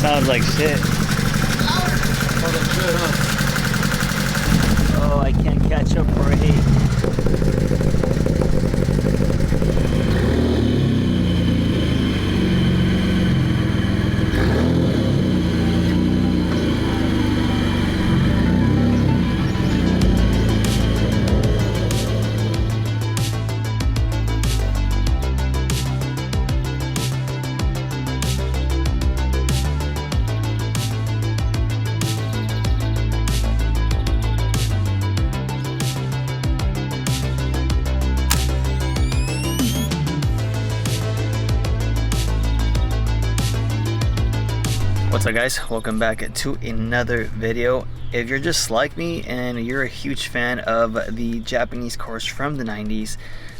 sounds like shit. Oh, I can't catch a break. What's up guys, welcome back to another video. If you're just like me and you're a huge fan of the Japanese cars from the 90s,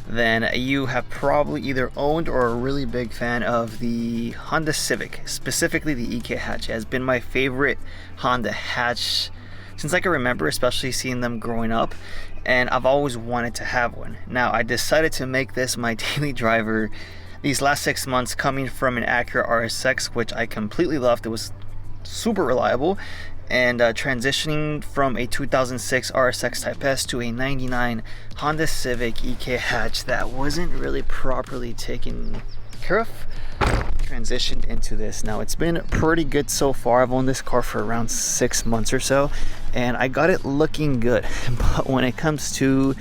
then you have probably either owned or are a really big fan of the Honda Civic, specifically the EK hatch. It has been my favorite Honda hatch since I can remember, especially seeing them growing up, and I've always wanted to have one. Now I decided to make this my daily driver these last 6 months, coming from an Acura RSX, which I completely loved. It was super reliable, and transitioning from a 2006 RSX Type S to a 99 Honda Civic EK hatch that wasn't really properly taken care of, transitioned into this. Now it's been pretty good so far. I've owned this car for around 6 months or so, and I got it looking good. But when it comes to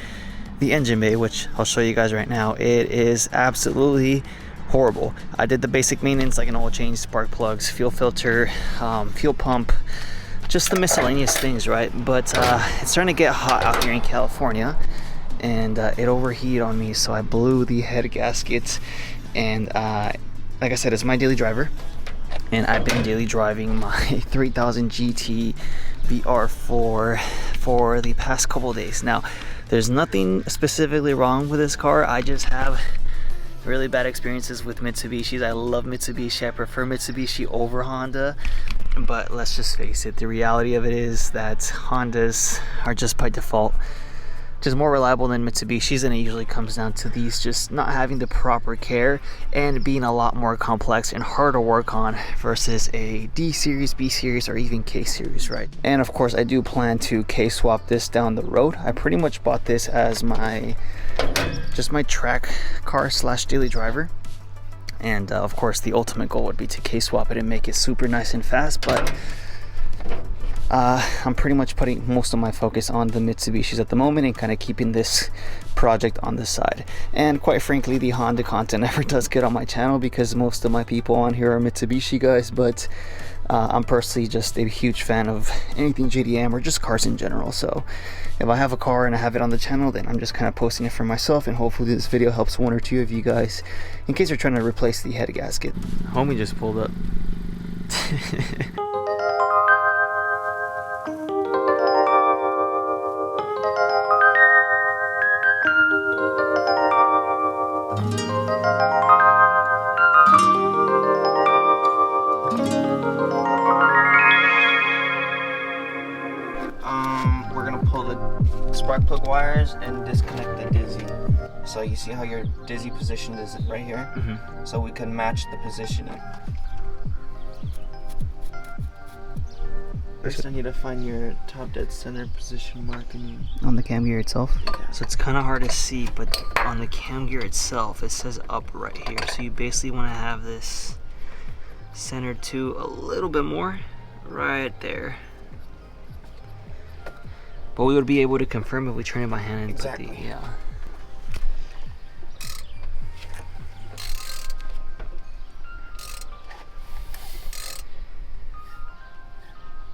the engine bay, which I'll show you guys right now, it is absolutely horrible. I did the basic maintenance like an oil change, spark plugs, fuel filter, fuel pump, just the miscellaneous things, right? But it's starting to get hot out here in California, and it overheated on me, so I blew the head gasket. And like I said, it's my daily driver, and I've been daily driving my 3000 GT VR4 for the past couple of days. Now there's nothing specifically wrong with this car. I just have really bad experiences with Mitsubishis. I love Mitsubishi. I prefer Mitsubishi over Honda. But let's just face it, the reality of it is that Hondas are just by default just more reliable than Mitsubishis, and it usually comes down to these just not having the proper care and being a lot more complex and hard to work on versus a D series, B series, or even K series, right? And of course I do plan to K swap this down the road. I pretty much bought this as my track car slash daily driver, and of course the ultimate goal would be to K swap it and make it super nice and fast. But I'm pretty much putting most of my focus on the Mitsubishis at the moment and kind of keeping this project on the side. And quite frankly, the Honda content never does get on my channel because most of my people on here are Mitsubishi guys, but I'm personally just a huge fan of anything JDM or just cars in general. So if I have a car and I have it on the channel, then I'm just kind of posting it for myself, and hopefully this video helps one or two of you guys in case you're trying to replace the head gasket. Homie just pulled up. We're gonna pull the spark plug wires and disconnect the dizzy. So you see how your dizzy position is right here? Mm-hmm. So we can match the positioning. First I need to find your top dead center position marking on the cam gear itself. Yeah. So it's kind of hard to see, but on the cam gear itself it says up right here. So you basically want to have this centered to a little bit more right there. But we would be able to confirm if we turn it by hand. And exactly. Put the, yeah.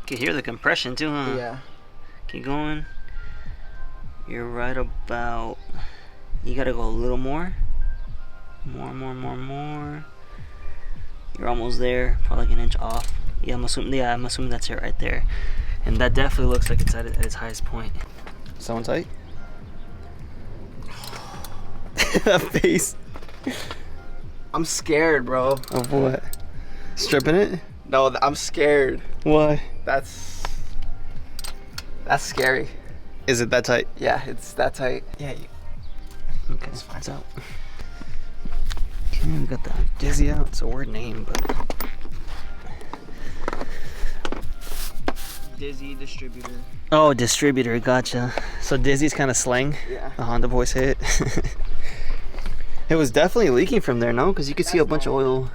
You can hear the compression too, huh? Yeah. Keep going. You're right about. You gotta go a little more. More. You're almost there. Probably like an inch off. Yeah, I'm assuming that's it right there. And that definitely looks like it's at its highest point. Someone tight? That face. I'm scared, bro. Of what? Stripping it? No, I'm scared. Why? That's scary. Is it that tight? Yeah, it's that tight. Yeah. Okay, it's fine. It's out. Okay, we got the dizzy out. It's a weird name, but Dizzy distributor. Oh, distributor, gotcha. So Dizzy's kind of slang. Yeah. The Honda boys hit. It was definitely leaking from there, no? Because you could see a bunch of oil.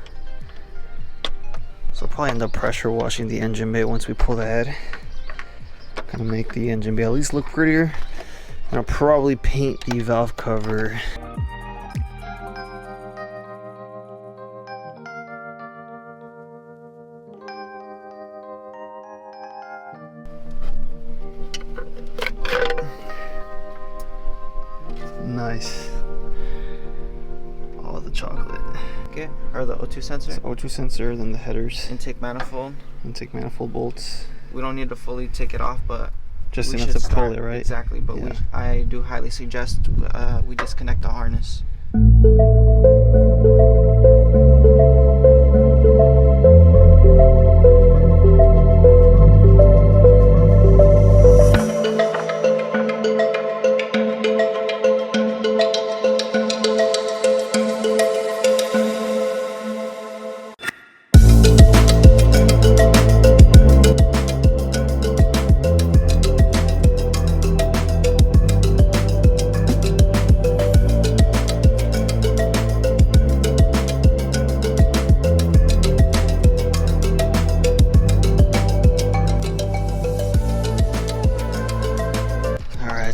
So I'll probably end up pressure washing the engine bay once we pull the head. Kind of make the engine bay at least look prettier. And I'll probably paint the valve cover. Nice. Oh, the chocolate. Okay, or the O2 sensor. So O2 sensor, then the headers. Intake manifold. Intake manifold bolts. We don't need to fully take it off, but Just we enough should to pull start. it, right? Exactly, but Yeah. I do highly suggest we disconnect the harness.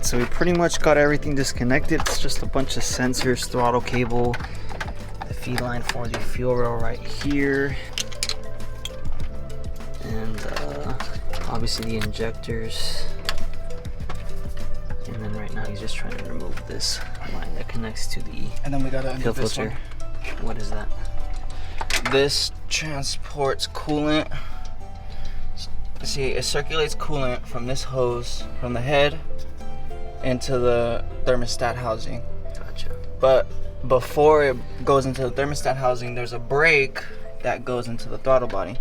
So we pretty much got everything disconnected. It's just a bunch of sensors, throttle cable, the feed line for the fuel rail right here, and obviously the injectors. And then right now he's just trying to remove this line that connects to the And then we gotta fuel filter. What is that? This transports coolant. See, it circulates coolant from this hose, from the head, into the thermostat housing. Gotcha. But before it goes into the thermostat housing, there's a brake that goes into the throttle body.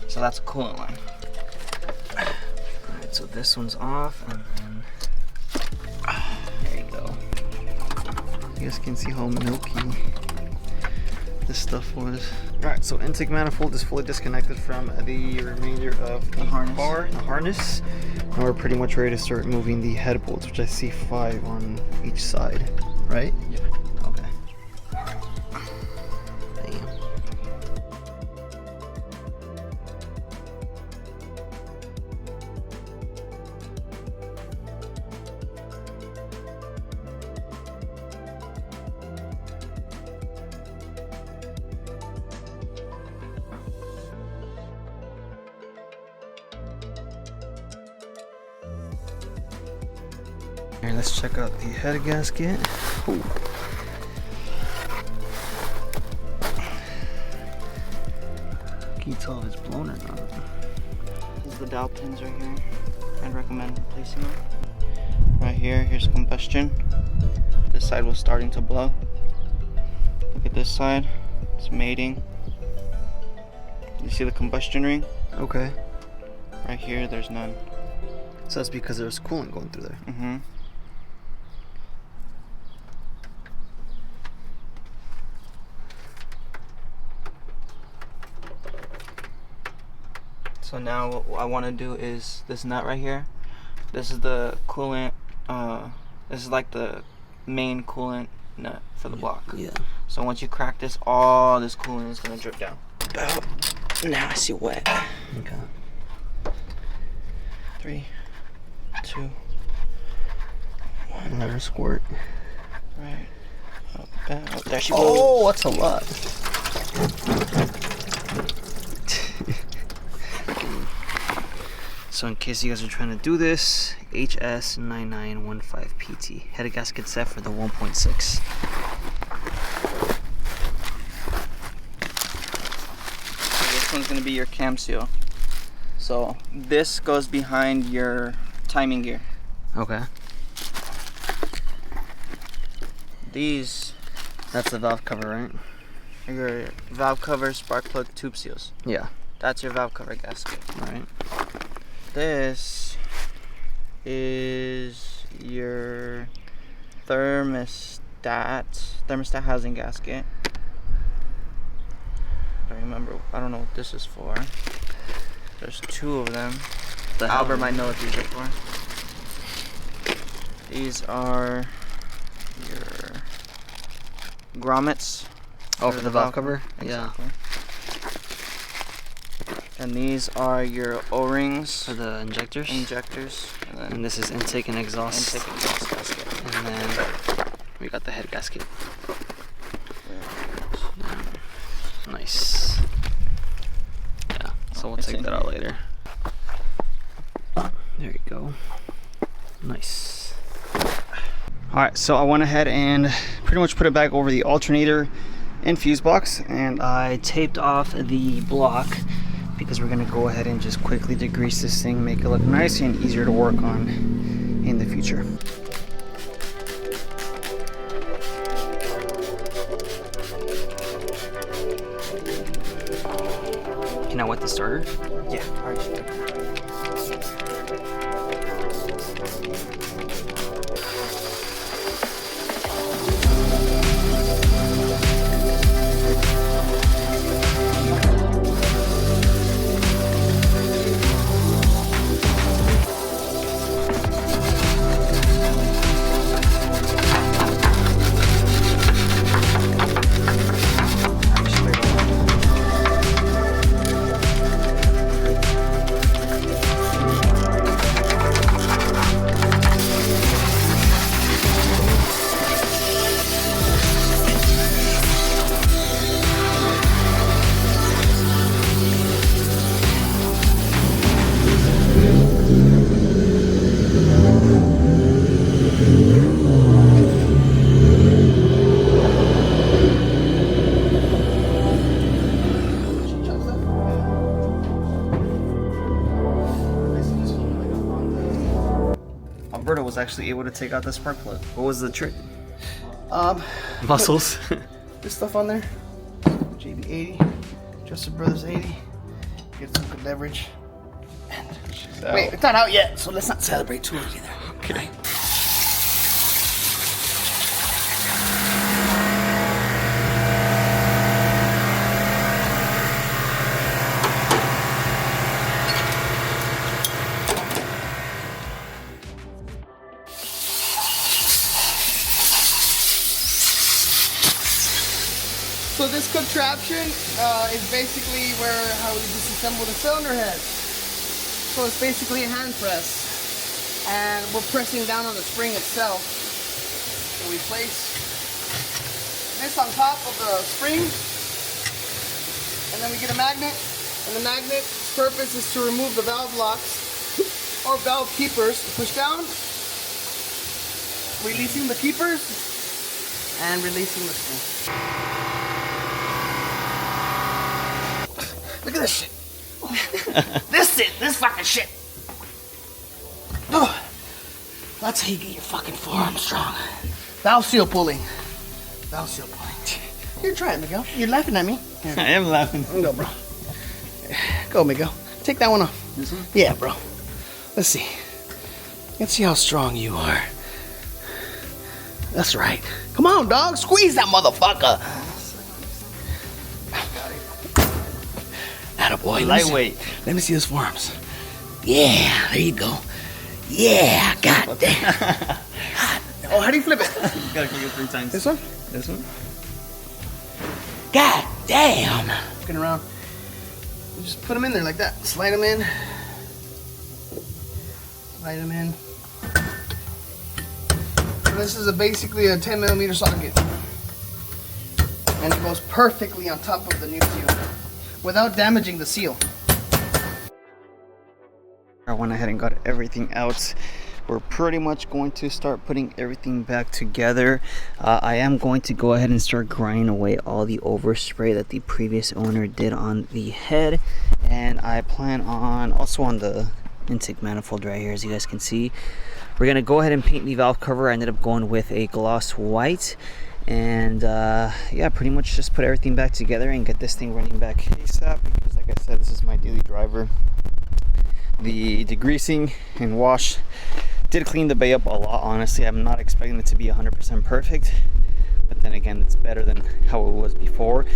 So that's a coolant line. Alright, so this one's off, and then there you go. You guys can see how milky this stuff was. Alright, so intake manifold is fully disconnected from the remainder of the harness. And we're pretty much ready to start moving the head bolts, which I see 5 on each side, right? Yeah. Okay. Damn. Here, let's check out the head gasket. Ooh. Can you tell if it's blown or not? There's the dowel pins right here. I'd recommend replacing them. Right here, here's combustion. This side was starting to blow. Look at this side, it's mating. You see the combustion ring? Okay. Right here, there's none. So that's because there's coolant going through there. Mm-hmm. So now what I want to do is this nut right here. This is the coolant. This is like the main coolant nut for the block. Yeah. So once you crack this, all this coolant is gonna drip down. Oh, now I see wet. Okay. 3, 2, 1. Another squirt. Right. Up, down. Oh, there she goes. Oh, that's a lot. So in case you guys are trying to do this, HS9915PT. Head gasket set for the 1.6. This one's gonna be your cam seal. So this goes behind your timing gear. Okay. These That's the valve cover, right? are your valve cover, spark plug, tube seals. Yeah. That's your valve cover gasket. Alright. This is your thermostat housing gasket. I don't know what this is for. There's 2 of them. The hell? Albert might know what these are for. These are your grommets. Oh, for the valve cover? Exactly. Yeah. And these are your O-rings. For the injectors? Injectors. And this is intake and exhaust. Intake and exhaust gasket. And then we got the head gasket. Nice. Yeah, so we'll take that out later. There you go. Nice. Alright, so I went ahead and pretty much put it back over the alternator and fuse box, and I taped off the block because we're going to go ahead and just quickly degrease this thing, make it look nice and easier to work on in the future. Can I wet the starter? Yeah, alright. Alberto was actually able to take out the spark plug. What was the trick? Muscles. This stuff on there. JB 80, Justin Brothers 80. Get some good leverage. And wait, it's not out yet, so let's not celebrate too early there. Okay. So this contraption is basically how we disassemble the cylinder head. So it's basically a hand press, and we're pressing down on the spring itself. So we place this on top of the spring, and then we get a magnet, and the magnet's purpose is to remove the valve locks or valve keepers. Push down, releasing the keepers, and releasing the spring. Look at this shit. This fucking shit. Oh, that's how you get your fucking forearm strong. Valve seal pulling. Valve seal pulling. Here, try it, Miguel. You're laughing at me. Here. I am laughing. Go, bro. Go, Miguel. Take that one off. This one? Yeah, bro. Let's see. Let's see how strong you are. That's right. Come on, dog. Squeeze that motherfucker. Attaboy. Lightweight. Let me see those forearms. Yeah, there you go. Yeah, god damn. Oh, how do you flip it? You gotta click it 3 times. This one? This one? God damn. Looking around. You just put them in there like that. Slide them in. Slide them in. So this is basically a 10mm socket. And it goes perfectly on top of the new seal without damaging the seal. I went ahead and got everything out. We're pretty much going to start putting everything back together. I am going to go ahead and start grinding away all the overspray that the previous owner did on the head, and I plan on also on the intake manifold right here, as you guys can see. We're gonna go ahead and paint the valve cover. I ended up going with a gloss white, and yeah, pretty much just put everything back together and get this thing running back ASAP, because like I said, this is my daily driver. The degreasing and wash did clean the bay up a lot. Honestly, I'm not expecting it to be 100% perfect, but then again, it's better than how it was before.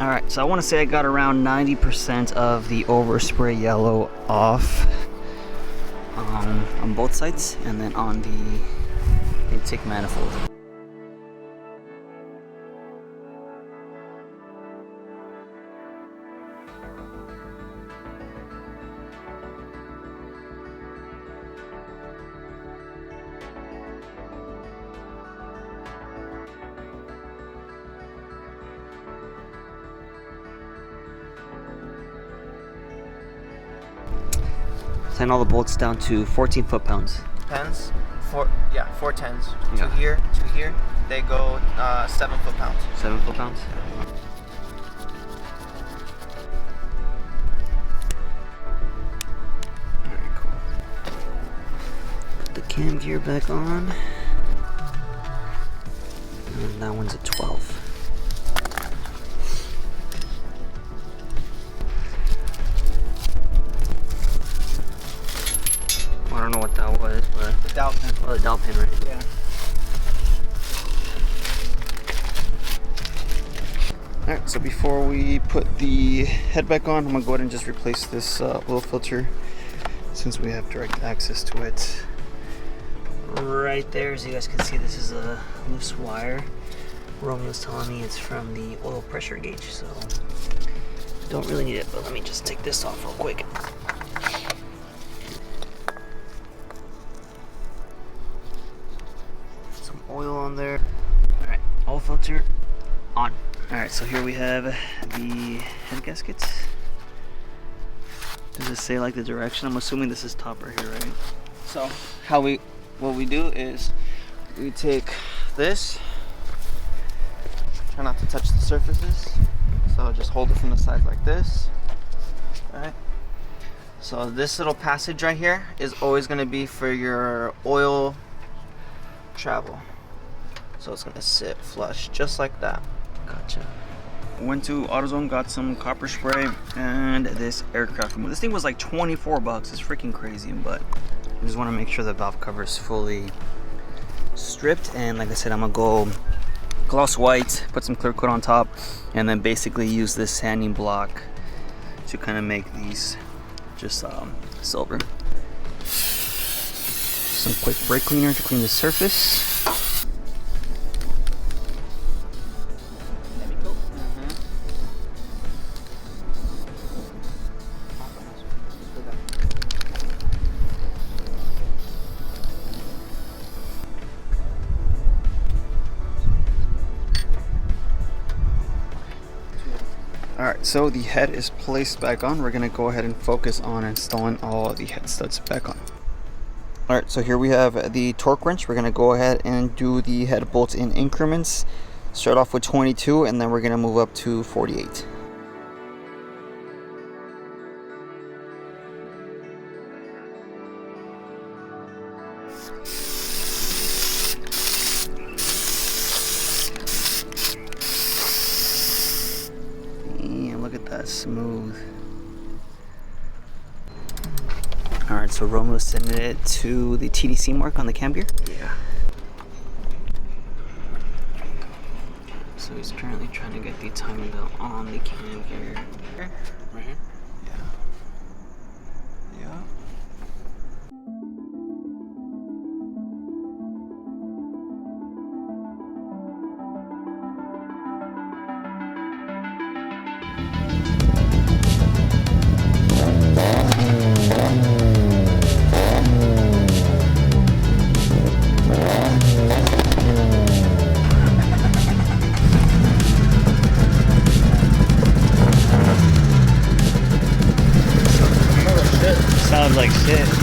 Alright, so I want to say I got around 90% of the overspray yellow off on both sides, and then on the intake manifold. Tighten all the bolts down to 14 foot-pounds. Pens, four tens. Yeah. Two here. They go 7 foot-pounds. 7 foot-pounds? Very cool. Put the cam gear back on. And that one's a 12. I don't know what that was, but... The dowel pin. Oh, the dowel pin, right? Yeah. Alright, so before we put the head back on, I'm going to go ahead and just replace this oil filter since we have direct access to it. Right there, as you guys can see, this is a loose wire. Romeo's telling me it's from the oil pressure gauge, so don't really need it, but let me just take this off real quick. Some oil on there. Alright, oil filter on. Alright, so here we have the head gasket. Does it say like the direction? I'm assuming this is top right here, right? So what we do is we take this, try not to touch the surfaces, so just hold it from the side like this. Alright, so this little passage right here is always going to be for your oil travel, so it's going to sit flush just like that. Gotcha. Went to AutoZone, got some copper spray and this aircraft remover. This thing was like 24 bucks. It's freaking crazy, but I just want to make sure the valve cover is fully stripped. And like I said, I'm gonna go gloss white, put some clear coat on top, and then basically use this sanding block to kind of make these just silver. Some quick brake cleaner to clean the surface. Alright, so the head is placed back on. We're going to go ahead and focus on installing all of the head studs back on. Alright, so here we have the torque wrench. We're going to go ahead and do the head bolts in increments. Start off with 22 and then we're going to move up to 48. Look at that, smooth. Alright, so Romeo's sending it to the TDC mark on the cam gear. Yeah. So he's currently trying to get the timing belt on the cam gear. Right here? Yeah. Yeah. Sounds like shit.